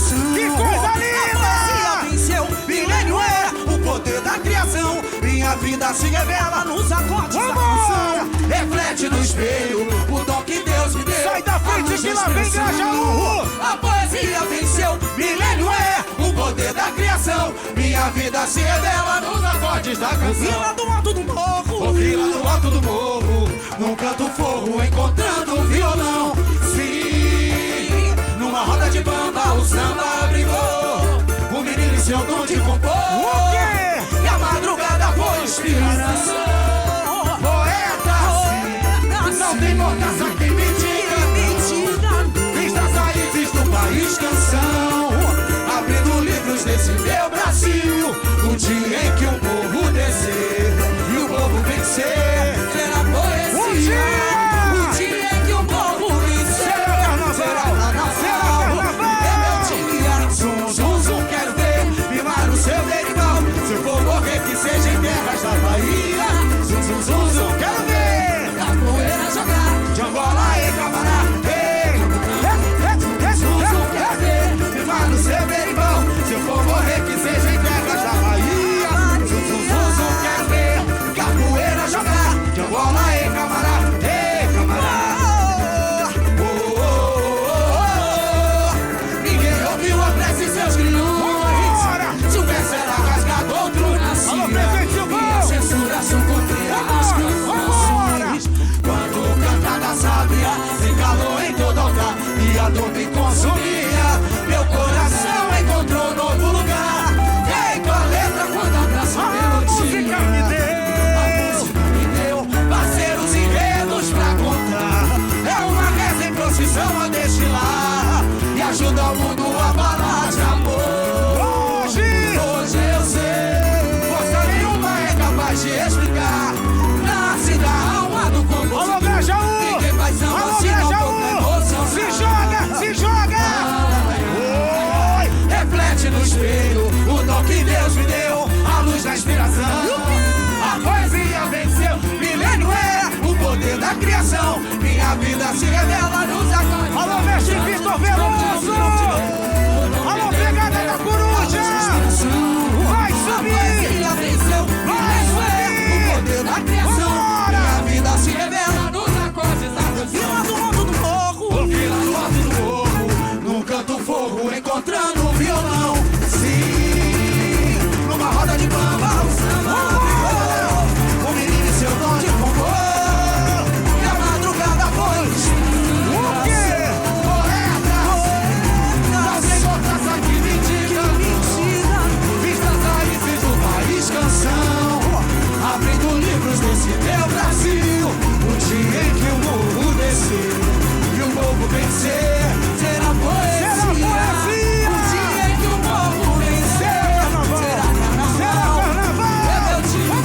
canção. Que coisa linda! A poesia venceu, milênio é o poder da criação. Minha vida se revela nos acordes da canção. Reflete no espelho o dom que Deus me deu. Sai da frente que lá vem Grajaú. A poesia venceu, milênio é o poder da criação. Minha vida se revela nos acordes da canção. Vila do alto do morro, ouvi lá do alto do morro, num canto forro, encontrando um violão. Sim, numa roda de bamba o samba brigou. O menino e seu dom de compor. O quê? E a madrugada foi inspiração. Poeta, sim, não tem mortaça que me diga. Fiz das raízes do país canção, abrindo livros desse meu Brasil. O dia em que o povo descer e o povo vencer, será poesia. O dia em que o povo vencer, será carnaval. É meu dia, zum, zum, zum, quero ver mimar o seu berimbau. Se eu for morrer, que seja em terras da Bahia. Zum, zum, zum, zum, quero ver capoeira jogar, de Angola e Camará. Zum, zum, quero ver mimar o seu berimbau. Se eu for morrer, que seja em terras da Bahia. Zum, zum, zum, zum, quero ver capoeira jogar, de Angola e Camará. Ninguém ouviu a prece e seus grilhões. Se o verso era rasgado, outro nascia. E a censura sucumbia nas canções. Quando cantada sábia se calou em todo altar e a dor me consumia, meu coração encontrou novo lugar. Feito a letra quando abraço a melodia. A música me deu parceiros enredos pra contar. É uma reza em procissão a destilar e ajuda o mundo a falar de amor. Hoje eu sei, força nenhuma é capaz de explicar. Nasce da alma do compositor. Alô, Grajaú! Ninguém faz samba Alô, se não for Grajaú! emoção. Se joga, se joga! Oi! Reflete no espelho o dom que Deus me deu, a luz da inspiração. A poesia venceu, milênio é o poder da criação. Minha vida se revela nos acordes. Alô, mestre Vitor Veloso! Alô, pegada da coruja! Vai subir! A poesia venceu, milênio é o poder da criação. Minha vida se revela nos acordes da canção. Vila do alto do morro, ouvi lá do alto do morro, num canto forro, encontrando um violão. Sim, numa roda de bamba, o samba brigou. O menino e seu dom de compor. E a madrugada foi o quê? poeta. Não tem mortaça que me diga. Fiz das raízes do país canção, abrindo livros desse meu Brasil. O dia em que o morro descer e o povo vencer, será poesia. Será poesia. O dia em que o povo vencer, será carnaval. É meu dia.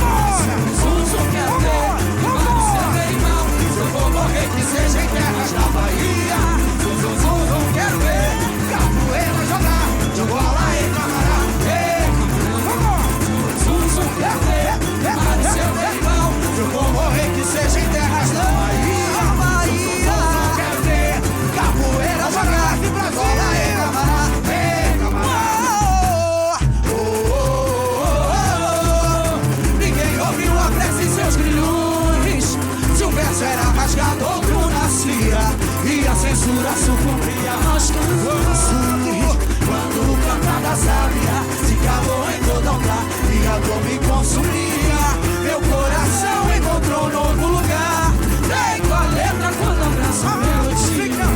Zum, zum, quero ver mimar o seu berimbau. Se eu for morrer, que seja em terras da Bahia. Zum, zum, zum, zum, quero ver capoeira jogar, de Angola e Camará. Zum, zum, quero ver mimar o seu berimbau. Se eu for morrer, que seja em terras da Bahia. Quero ver capoeira jogar, de Angola e Camará. Ninguém ouviu a prece e seus grilhões. Se um verso era rasgado, outro nascia e a censura sucumbia nas canções. Quando cantada sábia se calou em todo altar e a dor me consumia, meu coração encontrou novo lugar. Feito a letra quando abraço a melodia.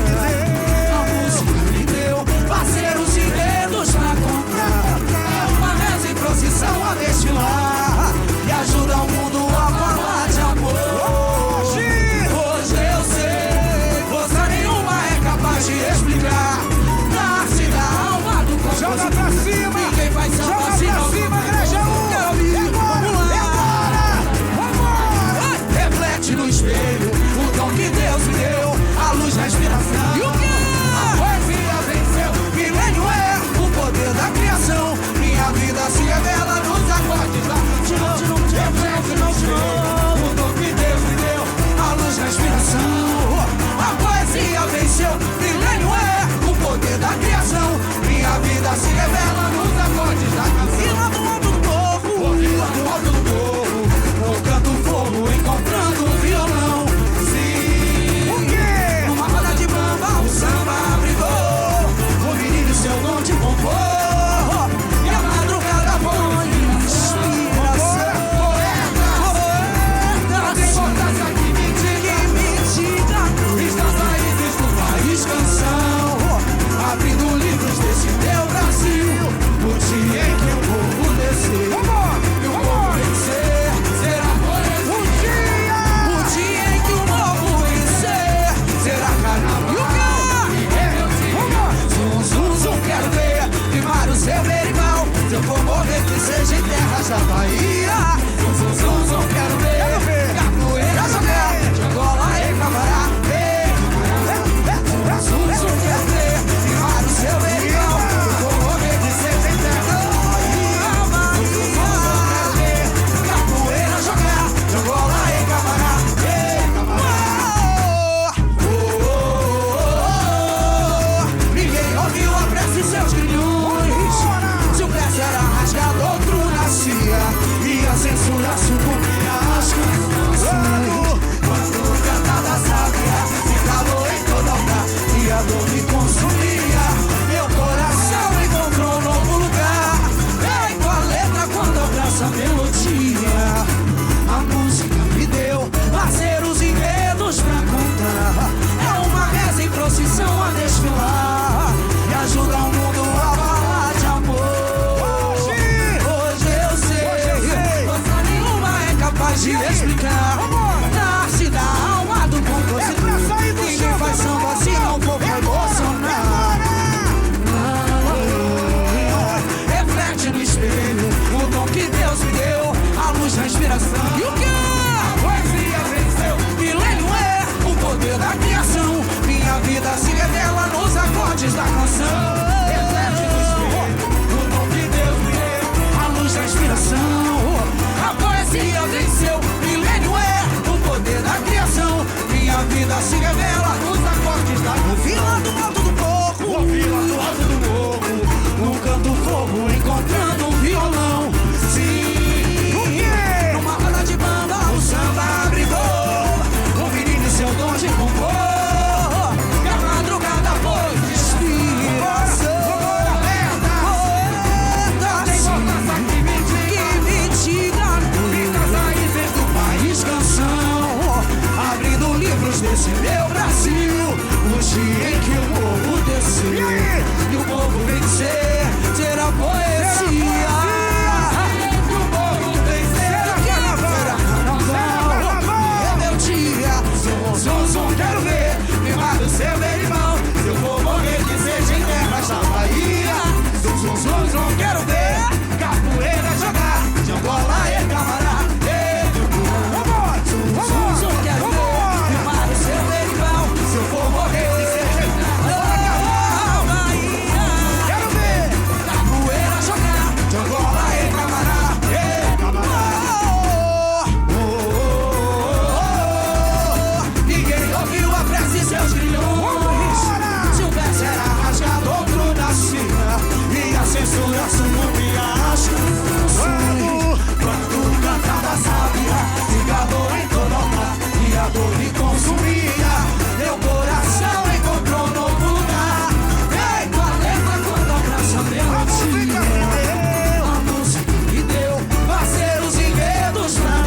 A música me deu parceiros e dedos pra comprar. É uma reza em procissão a destilar e ajuda o mundo a falar de amor. Hoje eu sei, força nenhuma é capaz de explicar. Nasce da alma do compositor. joga pra cima! Ninguém faz samba Joga se pra não cima, for Grajaú! emoção. Se eu for morrer, que seja em terras da Bahia. Zum, quero ver capoeira jogar, de Angola e Camará. Zum, quero ver firmar o seu beirão. Se eu for morrer, que seja em terras da Bahia. Quero ver capoeira jogar, de Angola e Camará. Ninguém ouviu a prece e seus grilhões. Se o verso era rasgado, outro nascia. E a censura sucumbia às canções. Quando cantada sabia, se calou em toda hora e a dor me consumia. Meu coração encontrou um novo lugar. Feito a letra quando abraça a melodia. A música me deu parceiros e enredos pra contar. É uma reza em procissão a desfilar e ajuda o mundo a falar de amor. Hoje eu sei, força nenhuma é capaz de explicar. Nasce da alma do compositor. Ninguém faz samba se não for pra emocionar. Reflete no espelho o dom que Deus me deu, a luz da inspiração. E o que? A poesia venceu. Milênio é o poder da criação. Minha vida se revela nos acordes da canção. Reflete no espelho o dom que Deus me deu, a luz da inspiração. A poesia venceu. Milênio é o poder da criação. Minha vida se revela nos acordes da canção. Vila do alto do morro, vila do alto do morro, num canto fogo encontrando um violão. Sim, numa roda de banda o samba abrigou o menino e seu dom de compor. E a madrugada foi de inspiração. Poeta, que me diga muitas raízes do país canção. Abrindo livros desse meu Brasil, o dia em que o povo desceu e o povo vencer, ter a poesia. E o povo vencer, era carnaval, rebeldia. Zum, quero ver firmar o seu beirão. Se eu for morrer, que seja em terras da Bahia. Zum, quero ver capoeira jogar, de Angola e Camará. Zum, quero ver firmar o seu beirão. Se eu for morrer, que seja em terras da Bahia. Quero ver capoeira jogar, de Angola e Camará. Ninguém ouviu a prece e seus grilhões. Se o verso era rasgado, outro nascia. E a censura sucumbia às canções. Quando cantada sabia, ligado em toda hora e a dor me consumia. Meu coração encontrou um novo lugar. Feito a letra quando abraça a melodia. A música me deu parceiros e enredos pra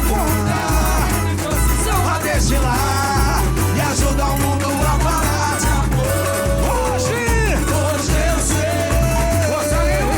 contar. São a destilar e ajuda o mundo a falar de amor. Hoje eu sei, força nenhuma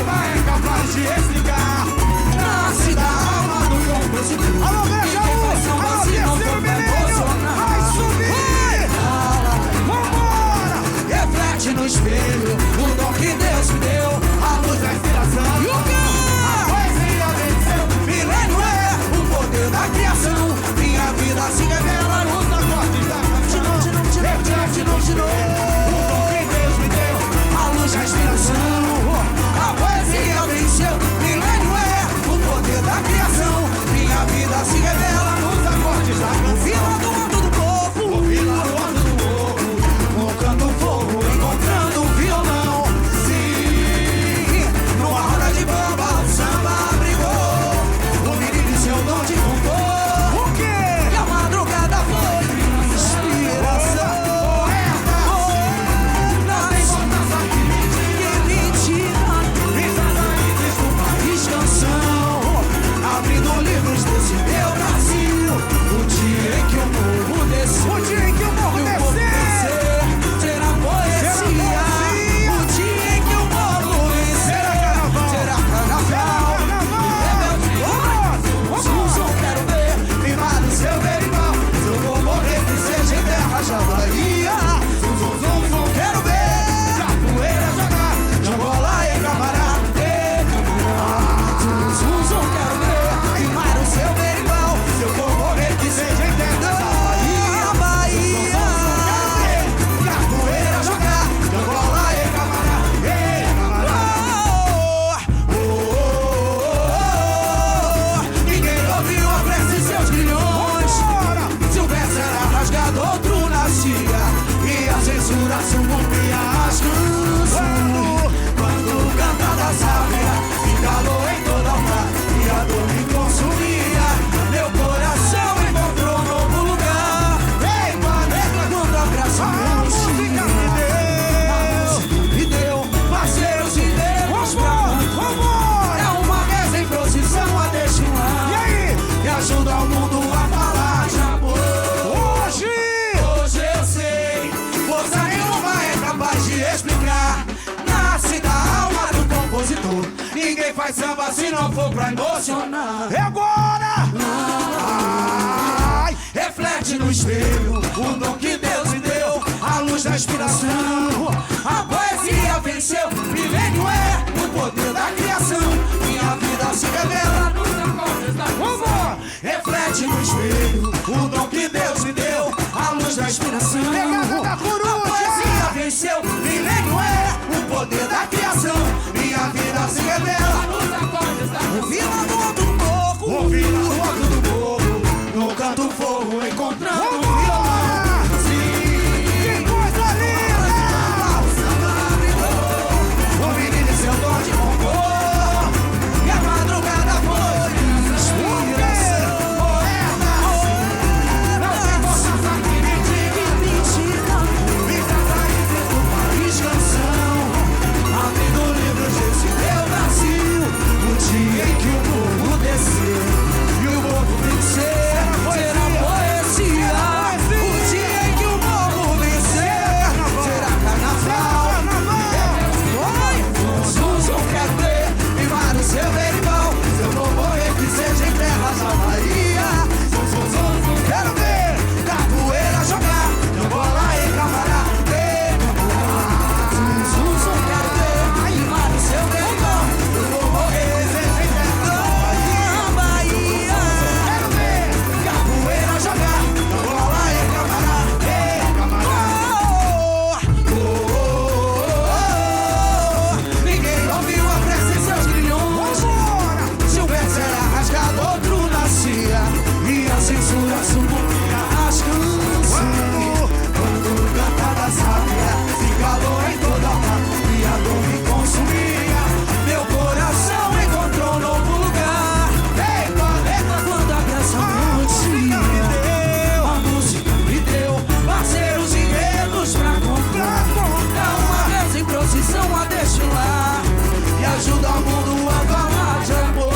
Ninguém faz samba se não for pra emocionar. E agora? Ai, reflete no espelho o dom que Deus me deu, a luz da inspiração. A poesia venceu, milênio é o poder da criação. Minha vida se revela nos acordes da canção. Reflete no espelho o dom que Deus me deu, a luz da inspiração. Pegada da coruja. A poesia venceu, milênio é o poder da criação. Minha vida se revela nos acordes da canção. Ouvi lá no alto do morro, ouvi lá no alto do morro, no canto do fogo encontrando um violão. Que coisa linda! O menino e seu dom de compor, e a madrugada foi inspiração. Poeta, não tem força que me diga, me trata aí dentro do país canção. Abrindo livros desse meu Brasil, o dia em que o povo desceu e o povo vencer, será poesia. O dia em que o povo vencer, será carnaval. Zum, quero ver, rimar o seu berimbau. Se eu vou morrer, que seja em terras da Bahia. Zum, quero ver, capoeira jogar, bola e camará. Zum, quero ver, rimar o seu berimbau. Se eu vou morrer, que seja em terras da Bahia. Quero ver, capoeira jogar, bola e camará. Ninguém ouviu a prece em seus grilhões. Se o verso era rasgado, outro nascia, e a censura sucumbia as canções. Quando cantada sabia, se calou em toda a parte, e a dor me consumia. Meu coração encontrou um novo lugar. Quando a criação acontecia, a música me deu parceiros e enredos pra comprar. É uma Deus em procissão a desfilar, e ajuda o mundo a falar de amor.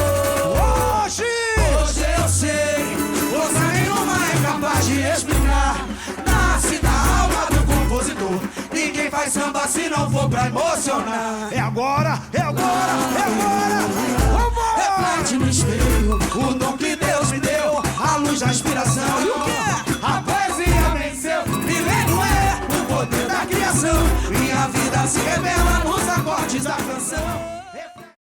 Hoje eu sei, força nenhuma é capaz de explicar. Nasce da alma do compositor, ninguém faz samba se não for pra emocionar. É agora, é agora, é agora! Vambora! Reflete no espelho o dom que Deus me deu, a luz da inspiração. E o que é? A poesia venceu, milênio é o poder da criação. Minha vida se revela nos acordes da canção.